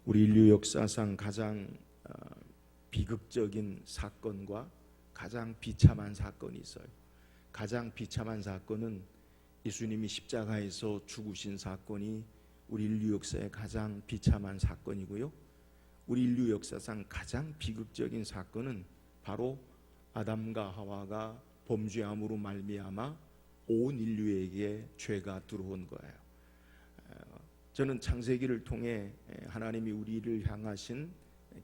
우리 인류 역사상 가장 비극적인 사건과 가장 비참한 사건이 있어요. 가장 비참한 사건은 예수님이 십자가에서 죽으신 사건이 우리 인류 역사의 가장 비참한 사건이고요. 우리 인류 역사상 가장 비극적인 사건은 바로 아담과 하와가 범죄함으로 말미암아 온 인류에게 죄가 들어온 거예요. 저는 창세기를 통해 하나님이 우리를 향하신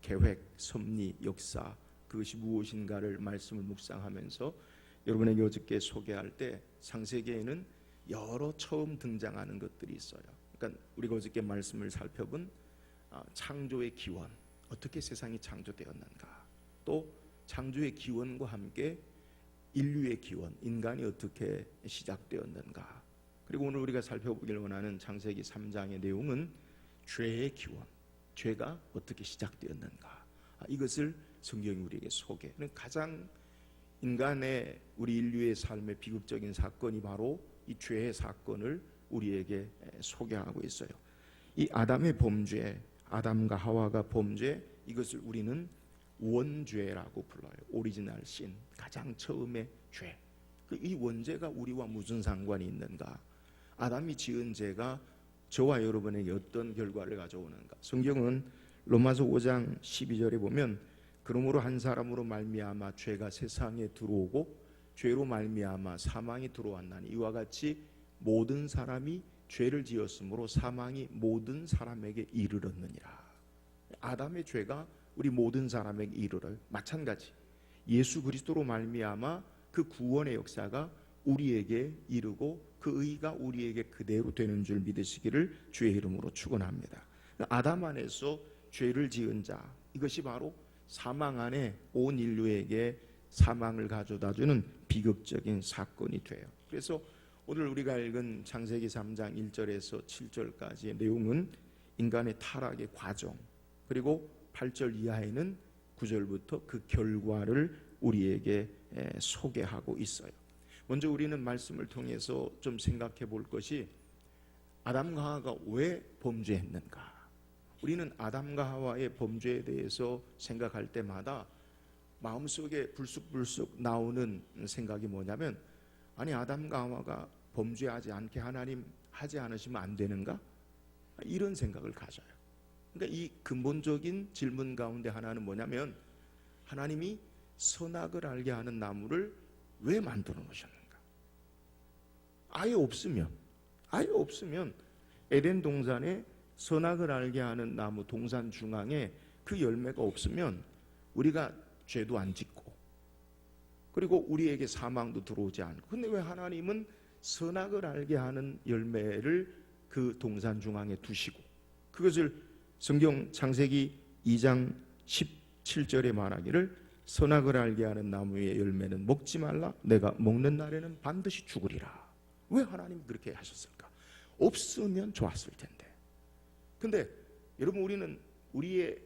계획, 섭리, 역사, 그것이 무엇인가를 말씀을 묵상하면서 여러분에게 어저께 소개할 때 창세기에는 여러 처음 등장하는 것들이 있어요. 그러니까 우리가 어저께 말씀을 살펴본 창조의 기원, 어떻게 세상이 창조되었는가, 또 창조의 기원과 함께 인류의 기원, 인간이 어떻게 시작되었는가, 그리고 오늘 우리가 살펴보길 원하는 창세기 3장의 내용은 죄의 기원, 죄가 어떻게 시작되었는가, 이것을 성경이 우리에게 소개. 가장 인간의 우리 인류의 삶의 비극적인 사건이 바로 이 죄의 사건을 우리에게 소개하고 있어요. 이 아담의 범죄, 아담과 하와가 범죄, 이것을 우리는 원죄라고 불러요. 오리지널 신, 가장 처음의 죄. 이 원죄가 우리와 무슨 상관이 있는가? 아담이 지은 죄가 저와 여러분에게 어떤 결과를 가져오는가? 성경은 로마서 5장 12절에 보면 그러므로 한 사람으로 말미암아 죄가 세상에 들어오고 죄로 말미암아 사망이 들어왔나니 이와 같이 모든 사람이 죄를 지었으므로 사망이 모든 사람에게 이르렀느니라. 아담의 죄가 우리 모든 사람에게 이르러요. 마찬가지 예수 그리스도로 말미암아 그 구원의 역사가 우리에게 이르고 그 의가 우리에게 그대로 되는 줄 믿으시기를 주의 이름으로 축원합니다. 아담 안에서 죄를 지은 자, 이것이 바로 사망 안에 온 인류에게 사망을 가져다주는 비극적인 사건이 돼요. 그래서 오늘 우리가 읽은 창세기 3장 1절에서 7절까지의 내용은 인간의 타락의 과정, 그리고 8절 이하에는 9절부터 그 결과를 우리에게 소개하고 있어요. 먼저 우리는 말씀을 통해서 좀 생각해 볼 것이 아담과 하와가 왜 범죄했는가? 우리는 아담과 하와의 범죄에 대해서 생각할 때마다 마음속에 불쑥불쑥 나오는 생각이 뭐냐면, 아니 아담과 하와가 범죄하지 않게 하나님 하지 않으시면 안 되는가? 이런 생각을 가져요. 그러니까 이 근본적인 질문 가운데 하나는 뭐냐면, 하나님이 선악을 알게 하는 나무를 왜 만들어 놓으셨는가? 아예 없으면 에덴 동산에 선악을 알게 하는 나무 동산 중앙에 그 열매가 없으면 우리가 죄도 안 짓고, 그리고 우리에게 사망도 들어오지 않고, 근데 왜 하나님은 선악을 알게 하는 열매를 그 동산 중앙에 두시고, 그것을 성경 창세기 2장 17절에 말하기를 선악을 알게 하는 나무의 열매는 먹지 말라, 내가 먹는 날에는 반드시 죽으리라. 왜 하나님이 그렇게 하셨을까? 없으면 좋았을 텐데. 근데 여러분, 우리는 우리의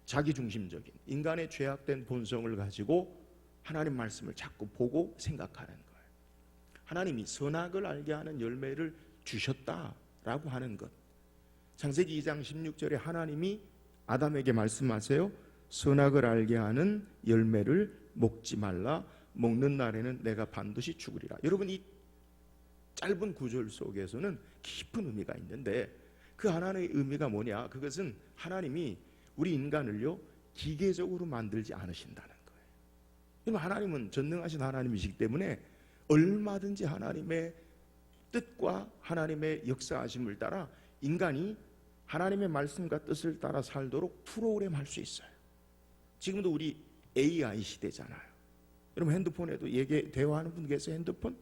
자기중심적인 인간의 죄악된 본성을 가지고 하나님 말씀을 자꾸 보고 생각하는 거예요. 하나님이 선악을 알게 하는 열매를 주셨다라고 하는 것, 창세기 2장 16절에 하나님이 아담에게 말씀하세요. 선악을 알게 하는 열매를 먹지 말라, 먹는 날에는 내가 반드시 죽으리라. 여러분, 이 짧은 구절 속에서는 깊은 의미가 있는데, 그 하나님의 의미가 뭐냐? 그것은 하나님이 우리 인간을요 기계적으로 만들지 않으신다는 거예요. 여러분, 하나님은 전능하신 하나님이시기 때문에 얼마든지 하나님의 뜻과 하나님의 역사하심을 따라 인간이 하나님의 말씀과 뜻을 따라 살도록 프로그램 할 수 있어요. 지금도 우리 AI 시대잖아요. 여러분, 핸드폰에도 대화하는 분 계세요? 핸드폰?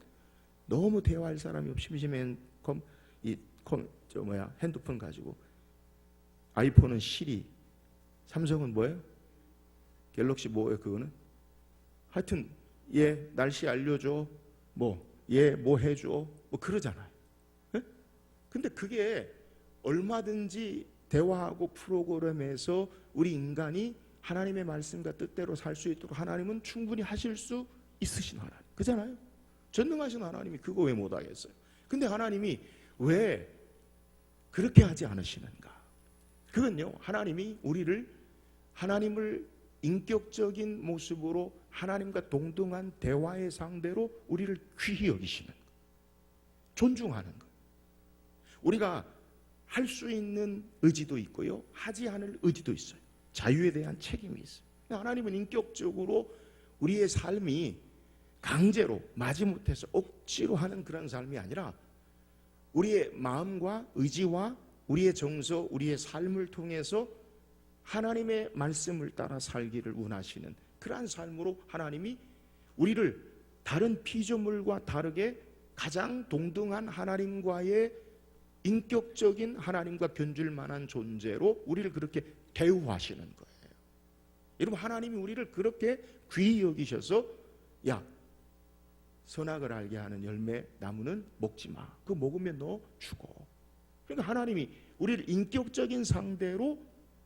너무 대화할 사람이 없이 심심해 핸드폰 가지고, 아이폰은 시리, 삼성은 뭐예요? 갤럭시 뭐예요? 그거는 하여튼 얘 날씨 알려줘, 얘 뭐 해줘, 그러잖아요. 네? 근데 그게 얼마든지 대화하고 프로그램에서 우리 인간이 하나님의 말씀과 뜻대로 살 수 있도록 하나님은 충분히 하실 수 있으신 하나님, 그잖아요. 전능하신 하나님이 그거 왜 못하겠어요? 근데 하나님이 왜 그렇게 하지 않으시는가? 그건요, 하나님이 우리를 하나님을 인격적인 모습으로 하나님과 동등한 대화의 상대로 우리를 귀히 여기시는 것, 존중하는 것. 우리가 할 수 있는 의지도 있고요, 하지 않을 의지도 있어요. 자유에 대한 책임이 있어요. 하나님은 인격적으로 우리의 삶이 강제로 마지못해서 억지로 하는 그런 삶이 아니라 우리의 마음과 의지와 우리의 정서, 우리의 삶을 통해서 하나님의 말씀을 따라 살기를 원하시는 그러한 삶으로 하나님이 우리를 다른 피조물과 다르게 가장 동등한 하나님과의 인격적인 하나님과 견줄 만한 존재로 우리를 그렇게 대우하시는 거예요. 여러분, 하나님이 우리를 그렇게 귀히 여기셔서 야, 선악을 알게 하는 열매 나무는 먹지 마. 그거 먹으면 너 죽어. 그러니까 하나님이 우리를 인격적인 상대로,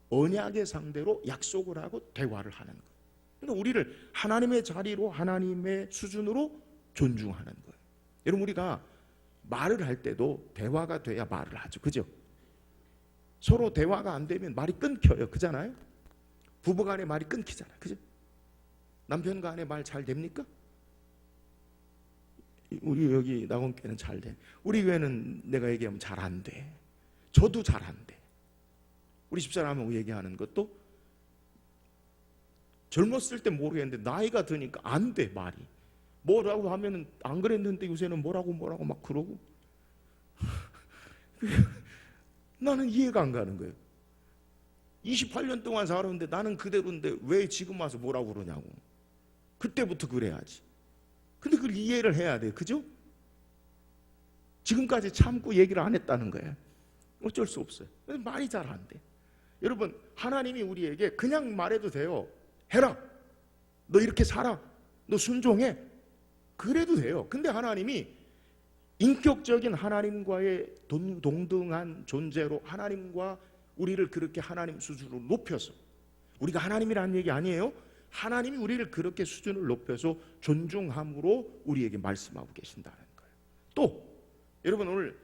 언약의 상대로 약속을 하고 대화를 하는 거예요. 그러니까 우리를 하나님의 자리로, 하나님의 수준으로 존중하는 거예요. 여러분, 우리가 말을 할 때도 대화가 돼야 말을 하죠. 그죠? 서로 대화가 안 되면 말이 끊겨요. 그잖아요? 부부 간에 말이 끊기잖아요. 그죠? 남편 간에 말 잘 됩니까? 우리 여기 낙원교회는 잘 돼. 우리 교회는 내가 얘기하면 잘 안 돼. 저도 잘 안 돼. 우리 집사람하고 얘기하는 것도 젊었을 때 모르겠는데 나이가 드니까 안 돼, 말이. 뭐라고 하면은 안 그랬는데 요새는 뭐라고 막 그러고 나는 이해가 안 가는 거예요. 28년 동안 살았는데 나는 그대로인데 왜 지금 와서 뭐라고 그러냐고. 그때부터 그래야지. 근데 그걸 이해를 해야 돼요. 그죠? 지금까지 참고 얘기를 안 했다는 거예요. 어쩔 수 없어요. 말이 잘 안 돼. 여러분, 하나님이 우리에게 그냥 말해도 돼요. 해라. 너 이렇게 살아. 너 순종해. 그래도 돼요. 근데 하나님이 인격적인 하나님과의 동등한 존재로 하나님과 우리를 그렇게 하나님 수준으로 높여서, 우리가 하나님이라는 얘기 아니에요. 하나님이 우리를 그렇게 수준을 높여서 존중함으로 우리에게 말씀하고 계신다는 거예요. 또 여러분, 오늘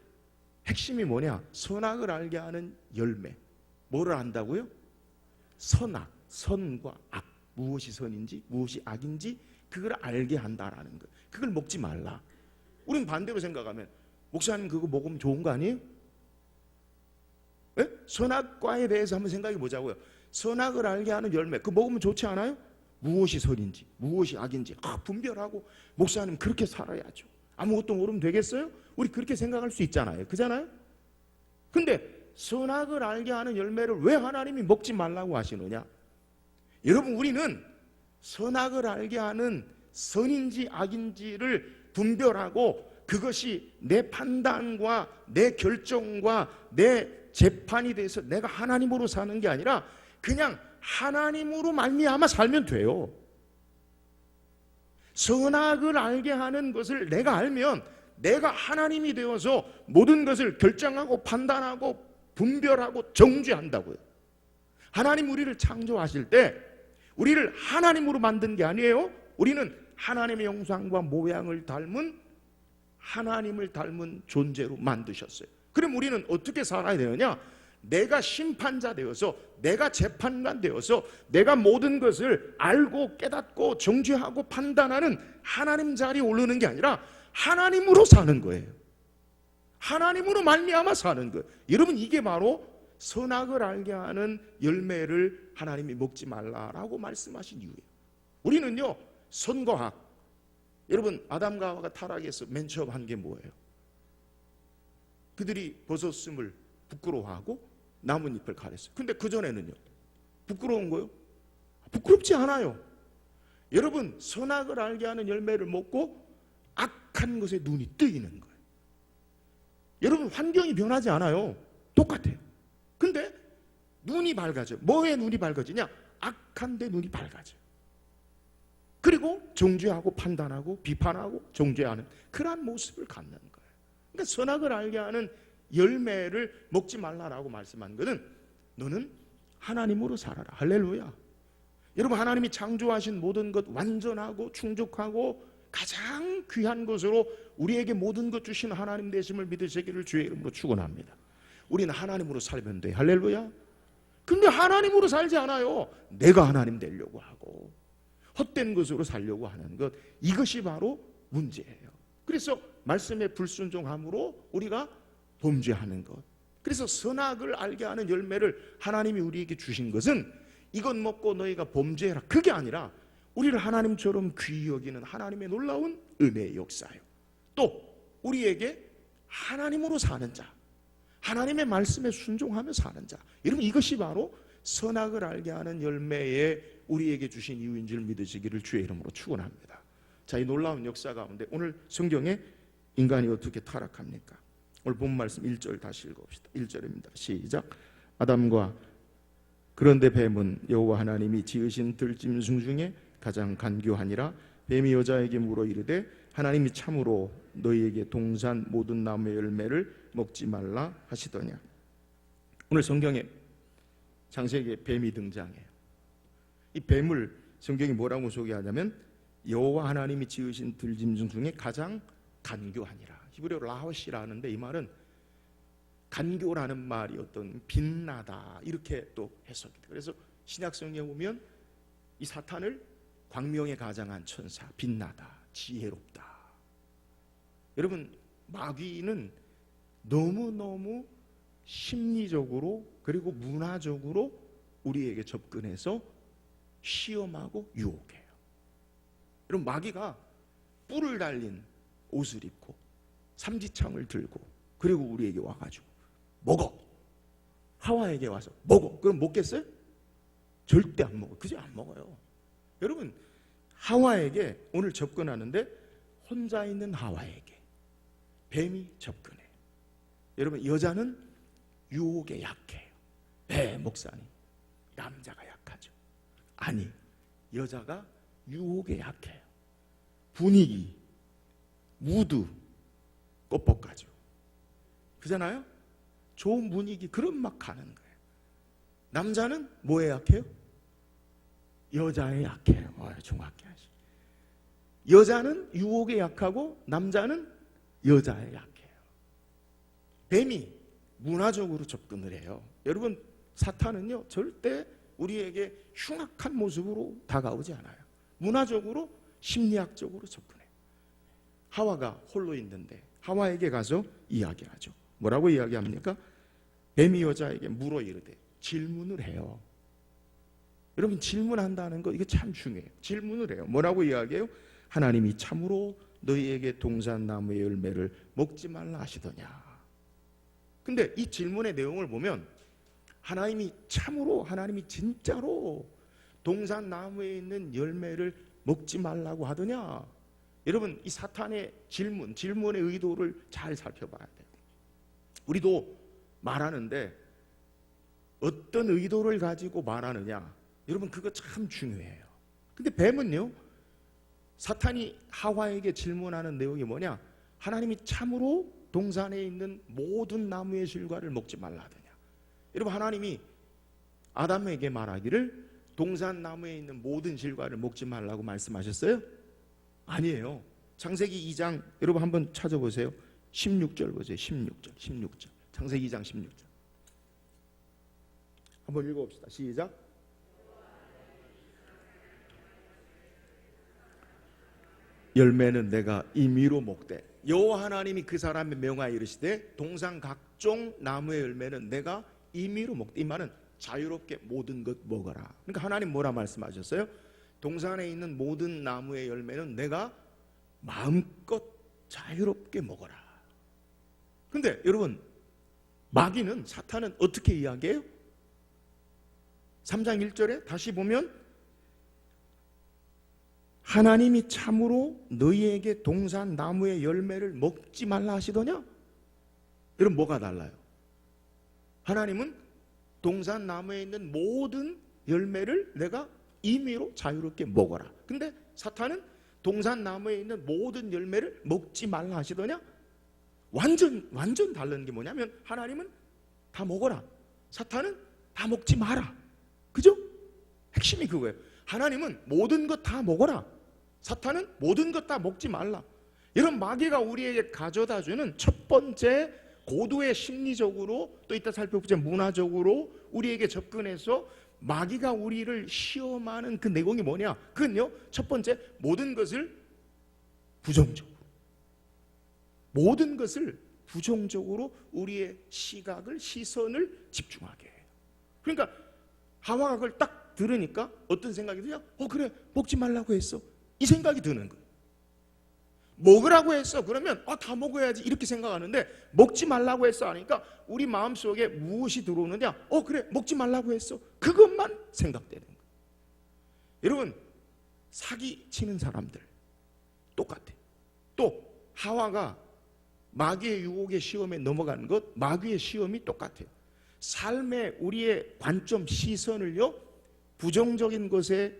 핵심이 뭐냐? 선악을 알게 하는 열매. 뭐를 안다고요? 선악, 선과 악. 무엇이 선인지 무엇이 악인지 그걸 알게 한다라는 거예요. 그걸 먹지 말라. 우리는 반대로 생각하면 목사님 그거 먹으면 좋은 거 아니에요? 네? 선악과에 대해서 한번 생각해 보자고요. 선악을 알게 하는 열매, 그거 먹으면 좋지 않아요? 무엇이 선인지 무엇이 악인지 분별하고 목사님 그렇게 살아야죠. 아무것도 모르면 되겠어요? 우리 그렇게 생각할 수 있잖아요. 그잖아요? 근데 선악을 알게 하는 열매를 왜 하나님이 먹지 말라고 하시느냐? 여러분, 우리는 선악을 알게 하는 선인지 악인지를 분별하고 그것이 내 판단과 내 결정과 내 재판이 돼서 내가 하나님으로 사는 게 아니라 그냥 하나님으로 말미암아 살면 돼요. 선악을 알게 하는 것을 내가 알면 내가 하나님이 되어서 모든 것을 결정하고 판단하고 분별하고 정죄한다고요. 하나님 우리를 창조하실 때 우리를 하나님으로 만든 게 아니에요. 우리는 하나님의 형상과 모양을 닮은 하나님을 닮은 존재로 만드셨어요. 그럼 우리는 어떻게 살아야 되느냐? 내가 심판자 되어서, 내가 재판관 되어서, 내가 모든 것을 알고 깨닫고 정죄하고 판단하는 하나님 자리에 오르는 게 아니라 하나님으로 사는 거예요. 하나님으로 말미암아 사는 거예요. 여러분, 이게 바로 선악을 알게 하는 열매를 하나님이 먹지 말라라고 말씀하신 이유예요. 우리는요, 선과 악. 여러분, 아담과 하와가 타락해서 맨 처음 한 게 뭐예요? 그들이 벗었음을 부끄러워하고 나뭇잎을 가렸어요. 근데 그전에는요, 부끄러운 거요? 부끄럽지 않아요. 여러분, 선악을 알게 하는 열매를 먹고 악한 것에 눈이 뜨이는 거예요. 여러분, 환경이 변하지 않아요. 똑같아요. 근데 눈이 밝아져요. 뭐에 눈이 밝아지냐? 악한 데 눈이 밝아져요. 그리고 정죄하고 판단하고 비판하고 정죄하는 그러한 모습을 갖는 거예요. 그러니까 선악을 알게 하는 열매를 먹지 말라라고 말씀한 것은 너는 하나님으로 살아라. 할렐루야. 여러분, 하나님이 창조하신 모든 것 완전하고 충족하고 가장 귀한 것으로 우리에게 모든 것 주신 하나님 되심을 믿으시기를 주의 이름으로 축원합니다. 우리는 하나님으로 살면 돼. 할렐루야. 근데 하나님으로 살지 않아요. 내가 하나님 되려고 하고 헛된 것으로 살려고 하는 것, 이것이 바로 문제예요. 그래서 말씀에 불순종함으로 우리가 범죄하는 것. 그래서 선악을 알게 하는 열매를 하나님이 우리에게 주신 것은 이것 먹고 너희가 범죄해라, 그게 아니라 우리를 하나님처럼 귀히 여기는 하나님의 놀라운 은혜의 역사예요. 또 우리에게 하나님으로 사는 자, 하나님의 말씀에 순종하며 사는 자, 여러분 이것이 바로 선악을 알게 하는 열매에 우리에게 주신 이유인 줄 믿으시기를 주의 이름으로 축원합니다. 자, 이 놀라운 역사 가운데 오늘 성경에 인간이 어떻게 타락합니까? 오늘 본 말씀 1절 다시 읽어봅시다. 1절입니다. 시작. 아담과 그런데 뱀은 여호와 하나님이 지으신 들짐승 중에 가장 간교하니라. 뱀이 여자에게 물어 이르되 하나님이 참으로 너희에게 동산 모든 나무의 열매를 먹지 말라 하시더냐. 오늘 성경에 창세기에 뱀이 등장해요. 이 뱀을 성경이 뭐라고 소개하냐면 여호와 하나님이 지으신 들짐승 중에 가장 간교하니라. 히브리어로 라호시라 하는데 이 말은 간교라는 말이 어떤 빛나다 이렇게 또 해석이 돼요. 그래서 신약 성경에 보면 이 사탄을 광명에 가장한 천사, 빛나다, 지혜롭다. 여러분 마귀는 너무너무 심리적으로 그리고 문화적으로 우리에게 접근해서 시험하고 유혹해요. 여러분 마귀가 뿔을 달린 옷을 입고 삼지창을 들고 그리고 우리에게 와가지고 먹어, 하와에게 와서 먹어. 그럼 먹겠어요? 절대 안 먹어요. 그저 안 먹어요. 여러분 하와에게 오늘 접근하는데 혼자 있는 하와에게 뱀이 접근해요. 여러분 여자는 유혹에 약해요. 네, 목사님, 남자가 약하죠. 아니, 여자가 유혹에 약해요. 분위기, 무드, 껍벅가죠. 그잖아요? 좋은 분위기, 그런 막 가는 거예요. 남자는 뭐에 약해요? 여자에 약해요. 정확히 하시. 여자는 유혹에 약하고 남자는 여자에 약해요. 뱀이 문화적으로 접근을 해요. 여러분 사탄은요 절대 우리에게 흉악한 모습으로 다가오지 않아요. 문화적으로 심리학적으로 접근해요. 하와가 홀로 있는데 하와에게 가서 이야기하죠. 뭐라고 이야기합니까? 뱀이 여자에게 물어 이르되, 질문을 해요. 여러분 질문한다는 거 이거 참 중요해요. 질문을 해요. 뭐라고 이야기해요? 하나님이 참으로 너희에게 동산나무의 열매를 먹지 말라 하시더냐. 근데 이 질문의 내용을 보면 하나님이 참으로, 하나님이 진짜로 동산나무에 있는 열매를 먹지 말라고 하더냐. 여러분 이 사탄의 질문의 의도를 잘 살펴봐야 돼요. 우리도 말하는데 어떤 의도를 가지고 말하느냐, 여러분 그거 참 중요해요. 근데 뱀은요, 사탄이 하와에게 질문하는 내용이 뭐냐, 하나님이 참으로 동산에 있는 모든 나무의 실과를 먹지 말라 하더냐. 여러분 하나님이 아담에게 말하기를 동산 나무에 있는 모든 실과를 먹지 말라고 말씀하셨어요? 아니에요. 창세기 2장 여러분 한번 찾아보세요. 16절 보세요. 16절. 창세기 2장 16절. 한번 읽어봅시다. 시작. 열매는 내가 임의로 먹되, 여호와 하나님이 그 사람의 명하여 이르시되 동산 각종 나무의 열매는 내가 임의로 먹되, 이 말은 자유롭게 모든 것 먹어라. 그러니까 하나님 뭐라 말씀하셨어요? 동산에 있는 모든 나무의 열매는 내가 마음껏 자유롭게 먹어라. 근데 여러분 마귀는, 사탄은 어떻게 이야기해요? 3장 1절에 다시 보면 하나님이 참으로 너희에게 동산 나무의 열매를 먹지 말라 하시더냐? 여러분 뭐가 달라요? 하나님은 동산 나무에 있는 모든 열매를 내가 임의로 자유롭게 먹어라. 근데 사탄은 동산 나무에 있는 모든 열매를 먹지 말라 하시더냐? 완전 다른 게 뭐냐면 하나님은 다 먹어라, 사탄은 다 먹지 마라. 그죠? 핵심이 그거예요. 하나님은 모든 것 다 먹어라, 사탄은 모든 것 다 먹지 말라. 이런 마귀가 우리에게 가져다주는 첫 번째 고도의 심리적으로 또 이따 살펴보자 문화적으로 우리에게 접근해서 마귀가 우리를 시험하는 그 내용이 뭐냐? 그건요, 첫 번째, 모든 것을 부정적으로, 모든 것을 부정적으로 우리의 시각을, 시선을 집중하게 해요. 그러니까 하와가 그걸 딱 들으니까 어떤 생각이 드냐? 그래, 먹지 말라고 했어. 이 생각이 드는 거예요. 먹으라고 했어. 그러면 다 먹어야지 이렇게 생각하는데, 먹지 말라고 했어 하니까 우리 마음속에 무엇이 들어오느냐? 그래, 먹지 말라고 했어. 그것만 생각되는 거예요. 여러분, 사기치는 사람들 똑같아요. 또 하와가 마귀의 유혹의 시험에 넘어가는 것, 마귀의 시험이 똑같아요. 삶의 우리의 관점, 시선을요, 부정적인 것에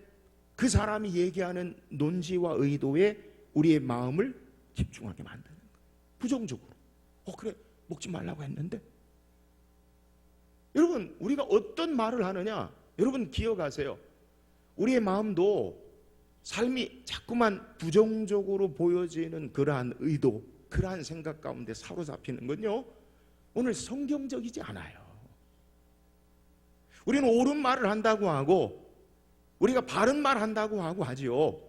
그 사람이 얘기하는 논지와 의도에 우리의 마음을 집중하게 만드는 거예요. 부정적으로. 그래, 먹지 말라고 했는데. 여러분, 우리가 어떤 말을 하느냐, 여러분 기억하세요. 우리의 마음도 삶이 자꾸만 부정적으로 보여지는 그러한 의도, 그러한 생각 가운데 사로잡히는 건요, 오늘 성경적이지 않아요. 우리는 옳은 말을 한다고 하고 우리가 바른 말 한다고 하고 하지요.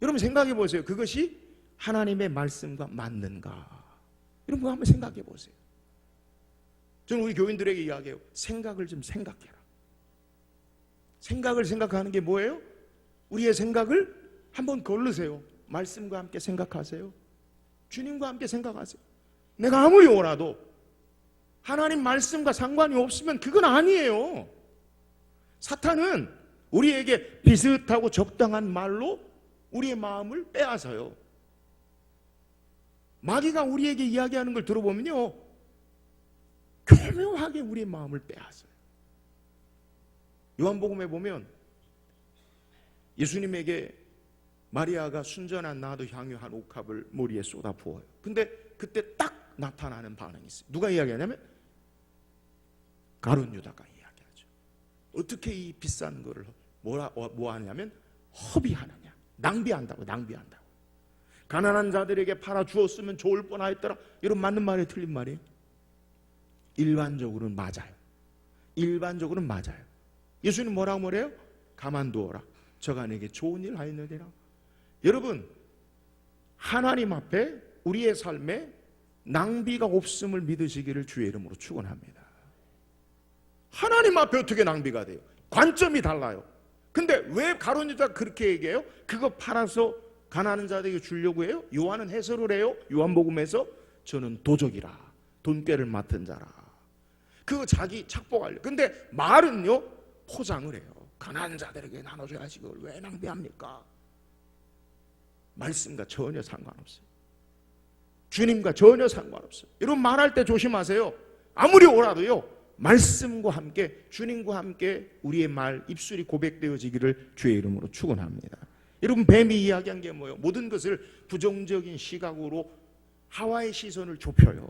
여러분 생각해 보세요. 그것이 하나님의 말씀과 맞는가? 이런 거 한번 생각해 보세요. 저는 우리 교인들에게 이야기해요. 생각을 좀 생각해라. 생각을 생각하는 게 뭐예요? 우리의 생각을 한번 걸르세요. 말씀과 함께 생각하세요. 주님과 함께 생각하세요. 내가 아무리 오라도 하나님 말씀과 상관이 없으면 그건 아니에요. 사탄은 우리에게 비슷하고 적당한 말로 우리의 마음을 빼앗아요. 마귀가 우리에게 이야기하는 걸 들어보면요, 교묘하게 우리의 마음을 빼앗아요. 요한복음에 보면 예수님에게 마리아가 순전한 나도 향유 한 옥합을 머리에 쏟아 부어요. 근데 그때 딱 나타나는 반응이 있어요. 누가 이야기하냐면 가룟 유다가 이야기하죠. 어떻게 이 비싼 거를 뭐 하냐면 허비하느냐, 낭비한다고. 가난한 자들에게 팔아 주었으면 좋을 뻔하였더라. 이런 맞는 말이 틀린 말이에요? 일반적으로는 맞아요. 예수님 뭐라고 말해요? 가만두어라. 저가 내게 좋은 일 하였느니라. 여러분, 하나님 앞에 우리의 삶에 낭비가 없음을 믿으시기를 주의 이름으로 축원합니다. 하나님 앞에 어떻게 낭비가 돼요? 관점이 달라요. 근데 왜 가룟 유다가 그렇게 얘기해요? 그거 팔아서 가난한 자들에게 주려고 해요? 요한은 해설을 해요. 요한복음에서 저는 도적이라, 돈꾀를 맡은 자라. 그거 자기 착복하려고. 근데 말은요, 포장을 해요. 가난한 자들에게 나눠줘야지. 그걸 왜 낭비합니까? 말씀과 전혀 상관없어요. 주님과 전혀 상관없어요. 여러분 말할 때 조심하세요. 아무리 오라도요, 말씀과 함께, 주님과 함께 우리의 말, 입술이 고백되어지기를 주의 이름으로 축원합니다. 여러분, 뱀이 이야기한 게 뭐예요? 모든 것을 부정적인 시각으로 하와의 시선을 좁혀요.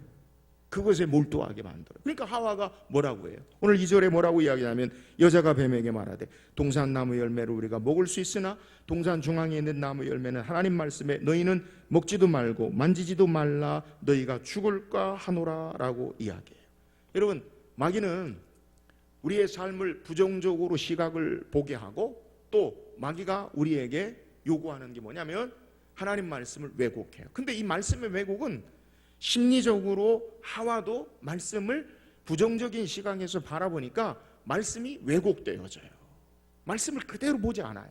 그것에 몰두하게 만들어요. 그러니까 하와가 뭐라고 해요? 오늘 2절에 뭐라고 이야기하면, 여자가 뱀에게 말하되 동산나무 열매를 우리가 먹을 수 있으나 동산 중앙에 있는 나무 열매는 하나님 말씀에 너희는 먹지도 말고 만지지도 말라 너희가 죽을까 하노라 라고 이야기해요. 여러분, 마귀는 우리의 삶을 부정적으로 시각을 보게 하고, 또 마귀가 우리에게 요구하는 게 뭐냐면 하나님 말씀을 왜곡해요. 근데 이 말씀의 왜곡은 심리적으로 하와도 말씀을 부정적인 시각에서 바라보니까 말씀이 왜곡되어져요. 말씀을 그대로 보지 않아요.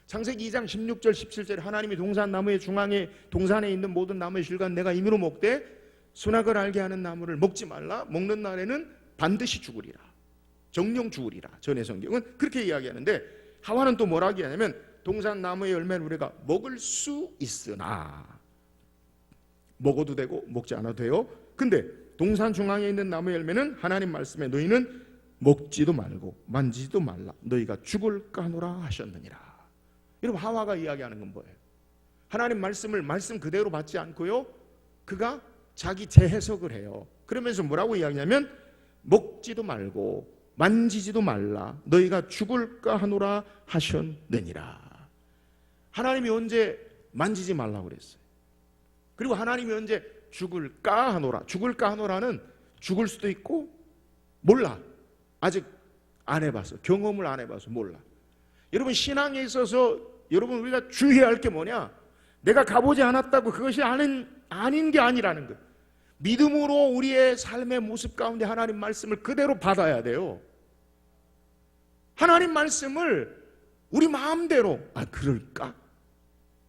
창세기 2장 16절 17절에 하나님이 동산나무의 중앙에 동산에 있는 모든 나무의 실과 내가 임의로 먹되 선악을 알게 하는 나무를 먹지 말라. 먹는 날에는 반드시 죽으리라. 정령 죽으리라. 전의 성경은 그렇게 이야기하는데, 하와는 또 뭐라고 하냐면 동산나무의 열매를 우리가 먹을 수 있으나, 먹어도 되고 먹지 않아도 돼요. 근데 동산 중앙에 있는 나무 열매는 하나님 말씀에 너희는 먹지도 말고 만지지도 말라 너희가 죽을까 하노라 하셨느니라. 여러분, 하와가 이야기하는 건 뭐예요? 하나님 말씀을 말씀 그대로 받지 않고요, 그가 자기 재해석을 해요. 그러면서 뭐라고 이야기하냐면 먹지도 말고 만지지도 말라 너희가 죽을까 하노라 하셨느니라. 하나님이 언제 만지지 말라고 그랬어요? 그리고 하나님이 언제 죽을까 하노라. 죽을까 하노라는 죽을 수도 있고 몰라. 아직 안 해봐서, 경험을 안 해봐서 몰라. 여러분, 신앙에 있어서 여러분 우리가 주의해야 할 게 뭐냐? 내가 가보지 않았다고 그것이 아닌 게 아니라는 거예요. 믿음으로 우리의 삶의 모습 가운데 하나님 말씀을 그대로 받아야 돼요. 하나님 말씀을 우리 마음대로 그럴까?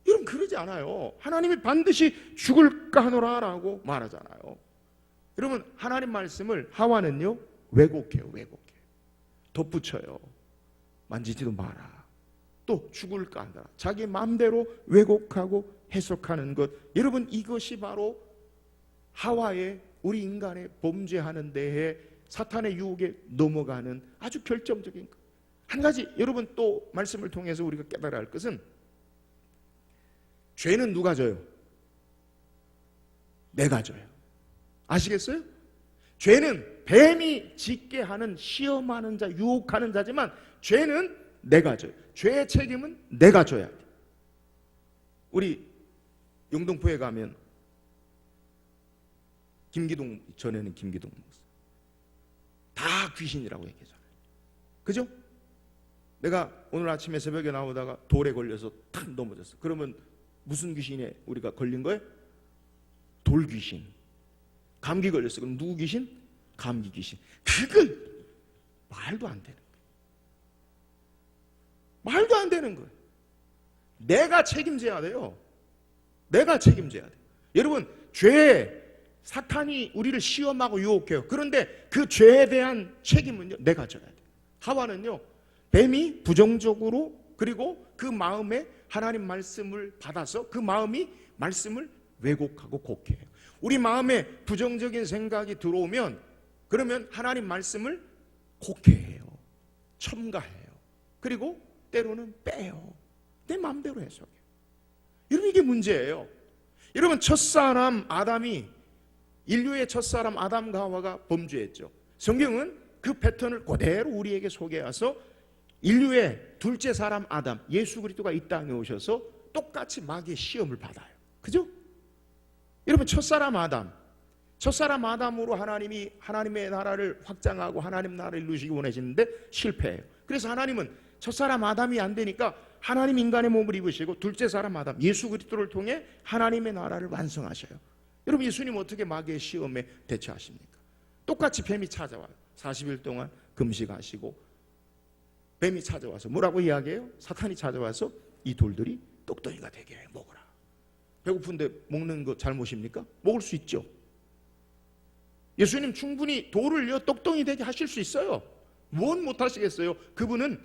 여러분, 그러지 않아요. 하나님이 반드시 죽을까 하노라라고 말하잖아요. 여러분, 하나님 말씀을 하와는요 왜곡해요. 덧붙여요. 만지지도 마라. 또 죽을까 하노라. 자기 마음대로 왜곡하고 해석하는 것. 여러분, 이것이 바로 하와의, 우리 인간의 범죄하는 데에 사탄의 유혹에 넘어가는 아주 결정적인 것. 한 가지 여러분 또 말씀을 통해서 우리가 깨달아야 할 것은, 죄는 누가 져요? 내가 져요. 아시겠어요? 죄는 뱀이 짓게 하는, 시험하는 자, 유혹하는 자지만 죄는 내가 져요. 죄의 책임은 내가 져야 돼. 우리 영등포에 가면 김기동, 전에는 김기동 목사, 다 귀신이라고 얘기하잖아요. 그죠? 내가 오늘 아침에 새벽에 나오다가 돌에 걸려서 탁 넘어졌어. 그러면 무슨 귀신에 우리가 걸린 거예요? 돌 귀신. 감기 걸렸어. 그럼 누구 귀신? 감기 귀신. 그걸 말도 안 되는 거예요. 말도 안 되는 거예요. 내가 책임져야 돼요. 내가 책임져야 돼요. 여러분, 죄, 사탄이 우리를 시험하고 유혹해요. 그런데 그 죄에 대한 책임은요, 내가 져야 돼요. 하와는요, 뱀이 부정적으로, 그리고 그 마음에 하나님 말씀을 받아서 그 마음이 말씀을 왜곡하고 곡해요. 우리 마음에 부정적인 생각이 들어오면 그러면 하나님 말씀을 곡해해요. 첨가해요. 그리고 때로는 빼요. 내 마음대로 해석해요. 여러분, 이게 문제예요. 여러분, 첫사람 아담이, 인류의 첫사람 아담과 하와가 범죄했죠. 성경은 그 패턴을 그대로 우리에게 소개해서 인류의 둘째 사람 아담, 예수 그리스도가 이 땅에 오셔서 똑같이 마귀의 시험을 받아요. 그죠? 여러분, 첫사람 아담으로 하나님이 하나님의 나라를 확장하고 하나님 나라를 이루시기 원하시는데 실패해요. 그래서 하나님은 첫사람 아담이 안 되니까 하나님 인간의 몸을 입으시고 둘째 사람 아담, 예수 그리스도를 통해 하나님의 나라를 완성하셔요. 여러분, 예수님 어떻게 마귀의 시험에 대처하십니까? 똑같이 뱀이 찾아와요. 40일 동안 금식하시고 뱀이 찾아와서 뭐라고 이야기해요? 사탄이 찾아와서 이 돌들이 떡덩이가 되게 해 먹어라. 배고픈데 먹는 거 잘못입니까? 먹을 수 있죠. 예수님 충분히 돌을요 떡덩이 되게 하실 수 있어요. 무엇 못하시겠어요? 그분은,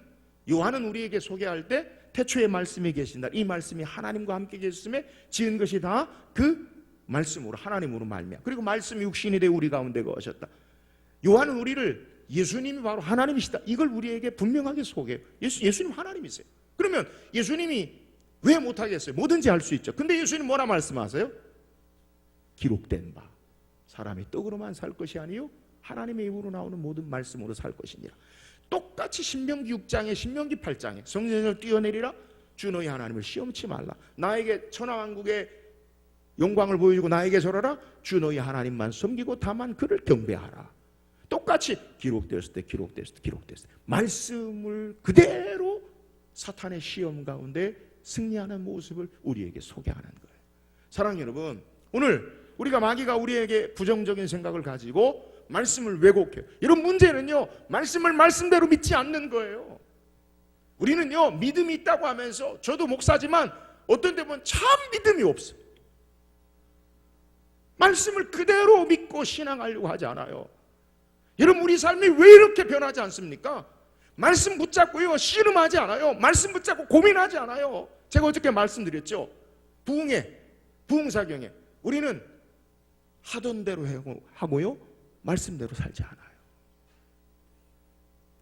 요한은 우리에게 소개할 때 태초에 말씀이 계신다, 이 말씀이 하나님과 함께 계셨음에 지은 것이 다 그 말씀으로, 하나님으로 말미암아, 그리고 말씀이 육신이 되어 우리 가운데 거하셨다. 요한은 우리를 예수님이 바로 하나님이시다, 이걸 우리에게 분명하게 소개해요. 예수님 하나님이세요. 그러면 예수님이 왜 못하겠어요? 뭐든지 할 수 있죠. 근데 예수님 뭐라 말씀하세요? 기록된 바 사람이 떡으로만 살 것이 아니요 하나님의 입으로 나오는 모든 말씀으로 살 것이니라. 똑같이 신명기 6장에 신명기 8장에 성전에서 뛰어내리라, 주 너희 하나님을 시험치 말라, 나에게 천하왕국의 영광을 보여주고 나에게 절하라, 주 너희 하나님만 섬기고 다만 그를 경배하라. 똑같이 기록되었을 때 말씀을 그대로 사탄의 시험 가운데 승리하는 모습을 우리에게 소개하는 거예요. 사랑하는 여러분, 오늘 우리가 마귀가 우리에게 부정적인 생각을 가지고 말씀을 왜곡해요. 이런 문제는요, 말씀을 말씀대로 믿지 않는 거예요. 우리는요, 믿음이 있다고 하면서, 저도 목사지만 어떤 데 보면 참 믿음이 없어요. 말씀을 그대로 믿고 신앙하려고 하지 않아요. 여러분, 우리 삶이 왜 이렇게 변하지 않습니까? 말씀 붙잡고요 씨름하지 않아요. 말씀 붙잡고 고민하지 않아요. 제가 어저께 말씀드렸죠. 부흥사경에 우리는 하던 대로 하고요 말씀대로 살지 않아요.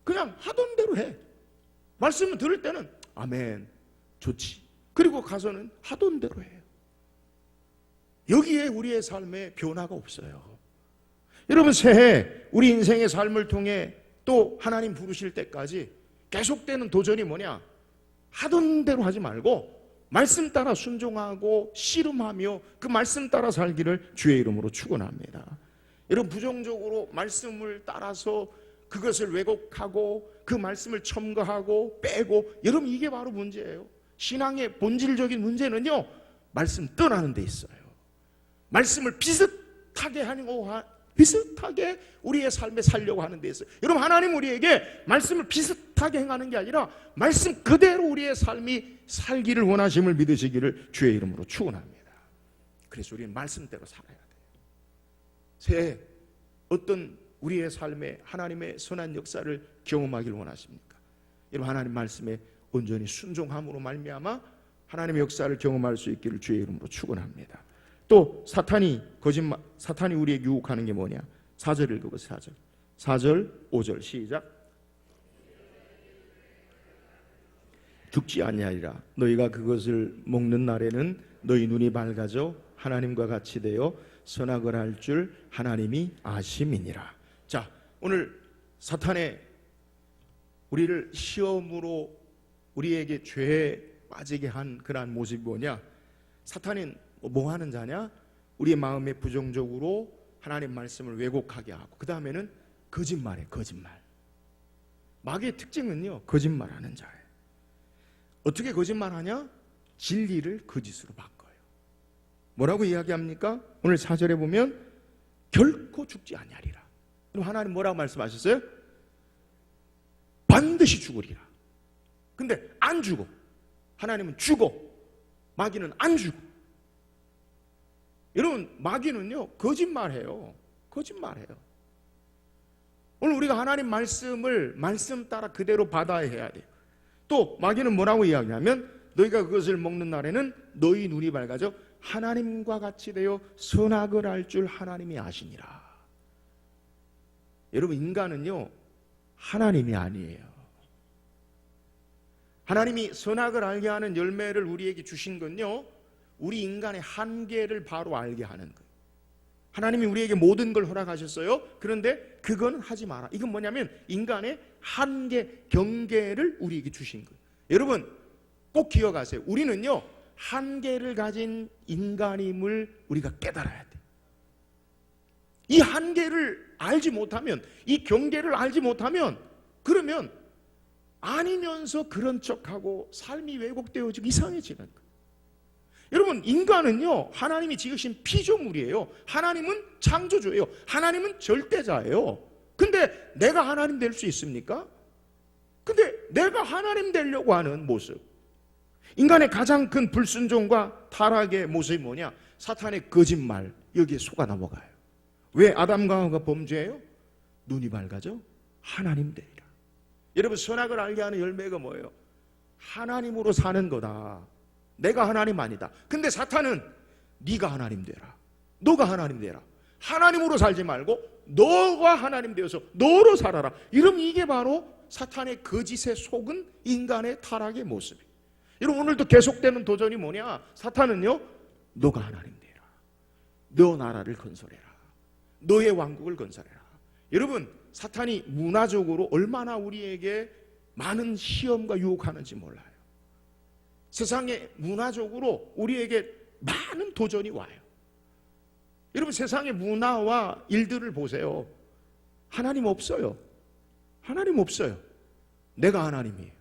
그냥 하던 대로 해. 말씀을 들을 때는 아멘, 좋지. 그리고 가서는 하던 대로 해요. 여기에 우리의 삶에 변화가 없어요. 여러분, 새해 우리 인생의 삶을 통해 또 하나님 부르실 때까지 계속되는 도전이 뭐냐? 하던 대로 하지 말고 말씀 따라 순종하고 씨름하며 그 말씀 따라 살기를 주의 이름으로 축원합니다. 여러분, 부정적으로 말씀을 따라서 그것을 왜곡하고 그 말씀을 첨가하고 빼고, 여러분 이게 바로 문제예요. 신앙의 본질적인 문제는요, 말씀 떠나는 데 있어요. 말씀을 비슷하게 우리의 삶에 살려고 하는 데 있어요. 여러분, 하나님 우리에게 말씀을 비슷하게 행하는 게 아니라 말씀 그대로 우리의 삶이 살기를 원하심을 믿으시기를 주의 이름으로 축원합니다. 그래서 우리는 말씀대로 살아야 돼요. 새해 어떤 우리의 삶에 하나님의 선한 역사를 경험하기를 원하십니까? 여러분, 하나님 말씀에 온전히 순종함으로 말미암아 하나님의 역사를 경험할 수 있기를 주의 이름으로 축원합니다. 또 사탄이 우리에게 유혹하는 게 뭐냐? 4절 읽어보세요. 4절 5절 시작. 죽지 아니하리라. 너희가 그것을 먹는 날에는 너희 눈이 밝아져 하나님과 같이 되어 선악을 할 줄 하나님이 아심이니라. 자, 오늘 사탄의 우리를 시험으로 우리에게 죄에 빠지게 한 그러한 모습이 뭐냐? 사탄은 뭐 하는 자냐? 우리의 마음에 부정적으로 하나님 말씀을 왜곡하게 하고, 그 다음에는 거짓말이에요. 거짓말. 마귀의 특징은요, 거짓말하는 자예요. 어떻게 거짓말하냐? 진리를 거짓으로 바꿔요. 뭐라고 이야기합니까? 오늘 4절에 보면 결코 죽지 아니하리라. 그럼 하나님 뭐라고 말씀하셨어요? 반드시 죽으리라. 근데 안 죽어. 하나님은 죽어. 마귀는 안 죽어. 여러분, 마귀는요 거짓말해요. 거짓말해요. 오늘 우리가 하나님 말씀을 말씀 따라 그대로 받아야 해야 돼요. 또 마귀는 뭐라고 이야기하면 너희가 그것을 먹는 날에는 너희 눈이 밝아져 하나님과 같이 되어 선악을 알 줄 하나님이 아시니라. 여러분, 인간은요 하나님이 아니에요. 하나님이 선악을 알게 하는 열매를 우리에게 주신 건요, 우리 인간의 한계를 바로 알게 하는 거예요. 하나님이 우리에게 모든 걸 허락하셨어요. 그런데 그건 하지 마라. 이건 뭐냐면 인간의 한계, 경계를 우리에게 주신 거예요. 여러분 꼭 기억하세요. 우리는요 한계를 가진 인간임을 우리가 깨달아야 돼요. 이 한계를 알지 못하면, 이 경계를 알지 못하면, 그러면 아니면서 그런 척하고 삶이 왜곡되어지고 이상해지는 거예요. 여러분, 인간은요 하나님이 지으신 피조물이에요. 하나님은 창조주예요. 하나님은 절대자예요. 근데 내가 하나님 될 수 있습니까? 근데 내가 하나님 되려고 하는 모습, 인간의 가장 큰 불순종과 타락의 모습이 뭐냐? 사탄의 거짓말, 여기에 속아 넘어가요. 왜 아담과 하와가 범죄해요? 눈이 밝아져 하나님 되리라. 여러분, 선악을 알게 하는 열매가 뭐예요? 하나님으로 사는 거다. 내가 하나님 아니다. 근데 사탄은 네가 하나님 되라, 너가 하나님 되라. 하나님으로 살지 말고 너가 하나님 되어서 너로 살아라. 이러면 이게 바로 사탄의 거짓에 속은 인간의 타락의 모습이에요. 여러분, 오늘도 계속되는 도전이 뭐냐? 사탄은요 너가 하나님 되라, 너 나라를 건설해라, 너의 왕국을 건설해라. 여러분, 사탄이 문화적으로 얼마나 우리에게 많은 시험과 유혹하는지 몰라요. 세상에 문화적으로 우리에게 많은 도전이 와요. 여러분, 세상의 문화와 일들을 보세요. 하나님 없어요. 하나님 없어요. 내가 하나님이에요.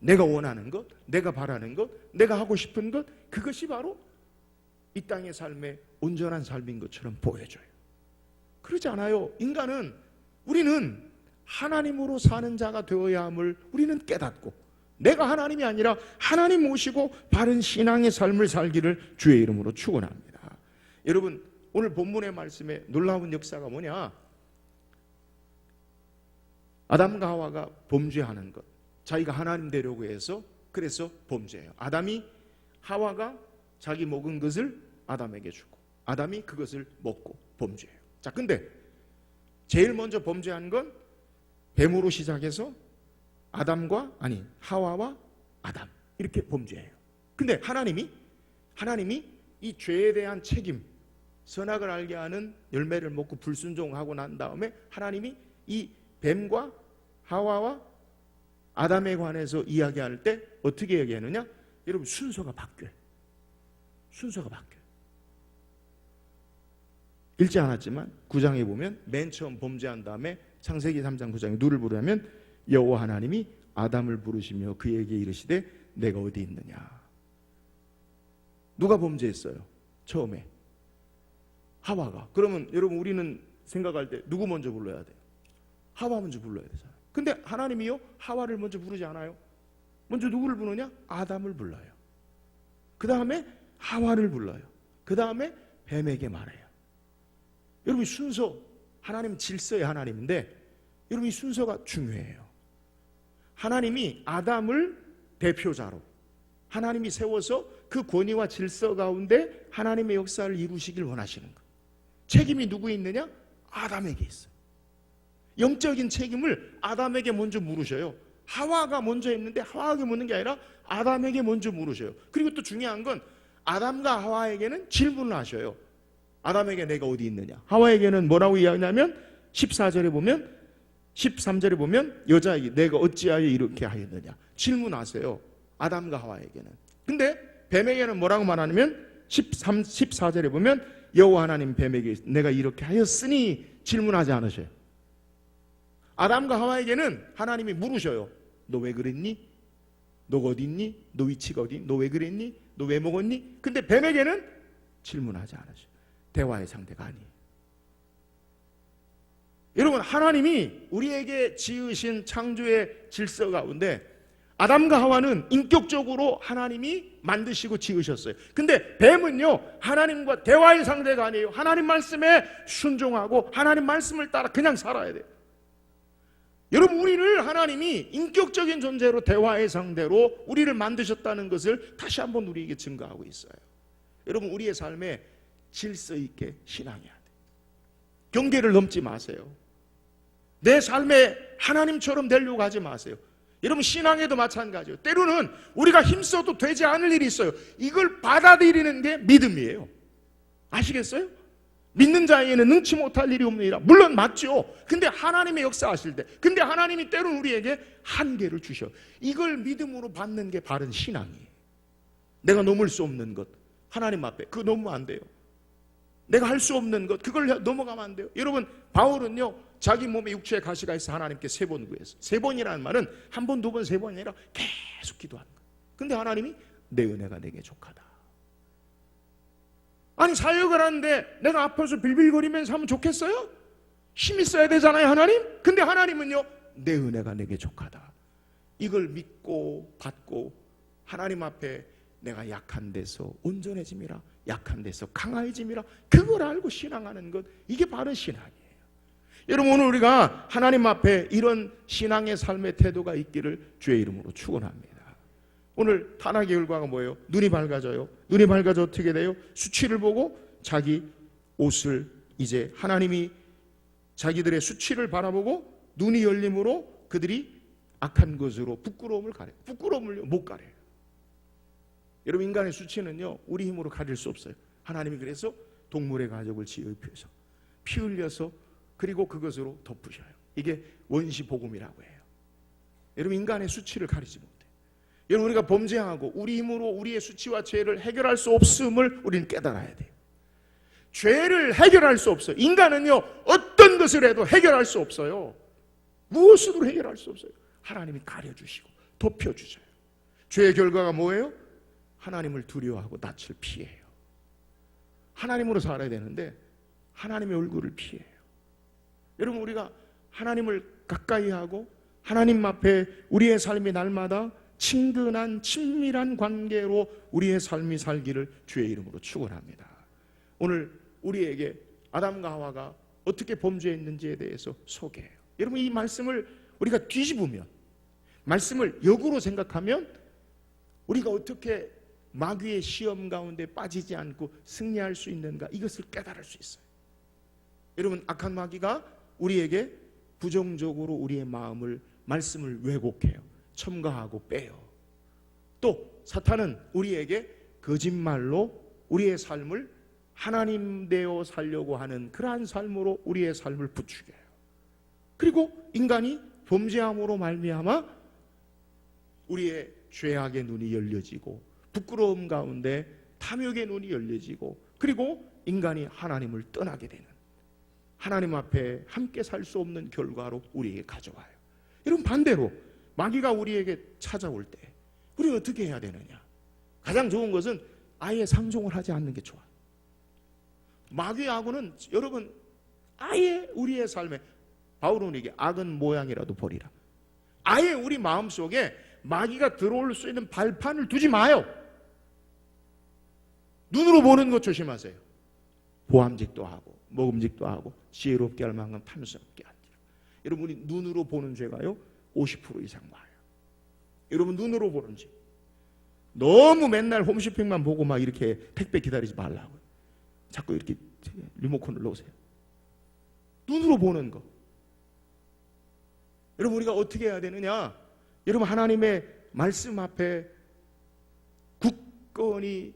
내가 원하는 것, 내가 바라는 것, 내가 하고 싶은 것, 그것이 바로 이 땅의 삶의 온전한 삶인 것처럼 보여져요. 그렇지 않아요. 인간은, 우리는 하나님으로 사는 자가 되어야 함을 우리는 깨닫고, 내가 하나님이 아니라 하나님 모시고 바른 신앙의 삶을 살기를 주의 이름으로 축원합니다. 여러분, 오늘 본문의 말씀에 놀라운 역사가 뭐냐? 아담과 하와가 범죄하는 것, 자기가 하나님 되려고 해서, 그래서 범죄해요. 아담이, 하와가 자기 먹은 것을 아담에게 주고 아담이 그것을 먹고 범죄해요. 자, 근데 제일 먼저 범죄한 건 뱀으로 시작해서 하와와 아담, 이렇게 범죄해요. 근데 하나님이 이 죄에 대한 책임, 선악을 알게 하는 열매를 먹고 불순종하고 난 다음에 하나님이 이 뱀과 하와와 아담에 관해서 이야기할 때 어떻게 얘기하느냐? 여러분 순서가 바뀌어요. 순서가 바뀌어요. 읽지 않았지만 9장에 보면 맨 처음 범죄한 다음에 창세기 3장 9장에 누를 부르면 여호와 하나님이 아담을 부르시며 그에게 이르시되 내가 어디 있느냐. 누가 범죄했어요? 처음에 하와가. 그러면 여러분 우리는 생각할 때 누구 먼저 불러야 돼요? 하와 먼저 불러야 되잖아요. 근데 하나님이요 하와를 먼저 부르지 않아요. 먼저 누구를 부르냐? 아담을 불러요. 그 다음에 하와를 불러요. 그 다음에 뱀에게 말해요. 여러분 순서, 하나님 질서의 하나님인데 여러분 이 순서가 중요해요. 하나님이 아담을 대표자로 하나님이 세워서 그 권위와 질서 가운데 하나님의 역사를 이루시길 원하시는 것. 책임이 누구에 있느냐? 아담에게 있어요. 영적인 책임을 아담에게 먼저 물으셔요. 하와가 먼저 했는데 하와에게 묻는 게 아니라 아담에게 먼저 물으셔요. 그리고 또 중요한 건 아담과 하와에게는 질문을 하셔요. 아담에게 내가 어디 있느냐. 하와에게는 뭐라고 이야기하냐면 14절에 보면 13절에 보면 여자에게 내가 어찌하여 이렇게 하였느냐 질문하세요. 아담과 하와에게는. 근데 뱀에게는 뭐라고 말하냐면 14절에 보면 여호와 하나님 뱀에게 내가 이렇게 하였으니 질문하지 않으셔요. 아담과 하와에게는 하나님이 물으셔요. 너 왜 그랬니? 너가 어디 있니? 너 위치가 어디? 너 왜 그랬니? 너 왜 먹었니? 근데 뱀에게는 질문하지 않으셔요. 대화의 상대가 아니에요. 여러분 하나님이 우리에게 지으신 창조의 질서 가운데 아담과 하와는 인격적으로 하나님이 만드시고 지으셨어요. 근데 뱀은요 하나님과 대화의 상대가 아니에요. 하나님 말씀에 순종하고 하나님 말씀을 따라 그냥 살아야 돼요. 여러분 우리를 하나님이 인격적인 존재로 대화의 상대로 우리를 만드셨다는 것을 다시 한번 우리에게 증거하고 있어요. 여러분 우리의 삶에 질서 있게 신앙해야 돼요. 경계를 넘지 마세요. 내 삶에 하나님처럼 되려고 하지 마세요. 여러분 신앙에도 마찬가지예요. 때로는 우리가 힘써도 되지 않을 일이 있어요. 이걸 받아들이는 게 믿음이에요. 아시겠어요? 믿는 자에게는 능치 못할 일이 없느니라. 물론 맞죠. 근데 하나님의 역사하실 때, 근데 하나님이 때로는 우리에게 한계를 주셔. 이걸 믿음으로 받는 게 바른 신앙이에요. 내가 넘을 수 없는 것 하나님 앞에 그거 넘으면 안 돼요. 내가 할 수 없는 것 그걸 넘어가면 안 돼요. 여러분 바울은요 자기 몸에 육체의 가시가 있어 하나님께 3번 구했어요. 3번이라는 말은 1번, 2번, 3번이 아니라 계속 기도하는 거예요. 근데 하나님이 내 은혜가 내게 족하다. 아니 사역을 하는데 내가 앞에서 빌빌거리면서 하면 좋겠어요? 힘이 있어야 되잖아요 하나님. 근데 하나님은요 내 은혜가 내게 족하다. 이걸 믿고 받고 하나님 앞에 내가 약한 데서 온전해짐이라 약한 데서 강해짐이라 그걸 알고 신앙하는 것 이게 바른 신앙이에요. 여러분 오늘 우리가 하나님 앞에 이런 신앙의 삶의 태도가 있기를 주의 이름으로 축원합니다. 오늘 타락의 결과가 뭐예요? 눈이 밝아져요. 눈이 밝아져 어떻게 돼요? 수치를 보고 자기 옷을 이제 하나님이 자기들의 수치를 바라보고 눈이 열림으로 그들이 악한 것으로 부끄러움을 가려요. 부끄러움을 못 가려요. 여러분 인간의 수치는요 우리 힘으로 가릴 수 없어요. 하나님이 그래서 동물의 가죽을 지어입혀서 피 흘려서 그리고 그것으로 덮으셔요. 이게 원시복음이라고 해요. 여러분 인간의 수치를 가리지 못해요. 여러분 우리가 범죄하고 우리 힘으로 우리의 수치와 죄를 해결할 수 없음을 우리는 깨달아야 돼요. 죄를 해결할 수 없어요. 인간은요 어떤 것을 해도 해결할 수 없어요. 무엇으로 해결할 수 없어요. 하나님이 가려주시고 덮여주셔요. 죄의 결과가 뭐예요? 하나님을 두려워하고 낯을 피해요. 하나님으로 살아야 되는데 하나님의 얼굴을 피해요. 여러분 우리가 하나님을 가까이 하고 하나님 앞에 우리의 삶이 날마다 친근한 친밀한 관계로 우리의 삶이 살기를 주의 이름으로 축원합니다. 오늘 우리에게 아담과 하와가 어떻게 범죄했는지에 대해서 소개해요. 여러분 이 말씀을 우리가 뒤집으면 말씀을 역으로 생각하면 우리가 어떻게 마귀의 시험 가운데 빠지지 않고 승리할 수 있는가 이것을 깨달을 수 있어요. 여러분 악한 마귀가 우리에게 부정적으로 우리의 마음을 말씀을 왜곡해요. 첨가하고 빼요. 또 사탄은 우리에게 거짓말로 우리의 삶을 하나님 되어 살려고 하는 그러한 삶으로 우리의 삶을 부추겨요. 그리고 인간이 범죄함으로 말미암아 우리의 죄악의 눈이 열려지고 부끄러움 가운데 탐욕의 눈이 열려지고, 그리고 인간이 하나님을 떠나게 되는, 하나님 앞에 함께 살 수 없는 결과로 우리에게 가져와요. 이런 반대로 마귀가 우리에게 찾아올 때 우리가 어떻게 해야 되느냐? 가장 좋은 것은 아예 상종을 하지 않는 게 좋아요. 마귀하고는 여러분 아예 우리의 삶에, 바울은 이게 악은 모양이라도 버리라. 아예 우리 마음속에 마귀가 들어올 수 있는 발판을 두지 마요. 눈으로 보는 것 조심하세요. 보암직도 하고 먹음직도 하고 지혜롭게 할 만큼 탐스럽게 하니라. 여러분이 눈으로 보는 죄가요 50% 이상 와요. 여러분 눈으로 보는 죄, 너무 맨날 홈쇼핑만 보고 막 이렇게 택배 기다리지 말라고요. 자꾸 이렇게 리모컨을 놓으세요. 눈으로 보는 거. 여러분 우리가 어떻게 해야 되느냐? 여러분 하나님의 말씀 앞에 굳건히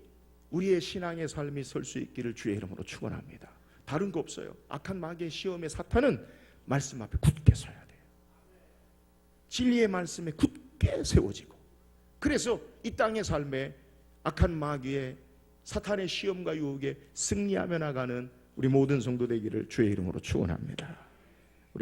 우리의 신앙의 삶이 설 수 있기를 주의 이름으로 축원합니다. 다른 거 없어요. 악한 마귀의 시험의 사탄은 말씀 앞에 굳게 서야 돼요. 진리의 말씀에 굳게 세워지고, 그래서 이 땅의 삶에 악한 마귀의 사탄의 시험과 유혹에 승리하며 나가는 우리 모든 성도 되기를 주의 이름으로 축원합니다.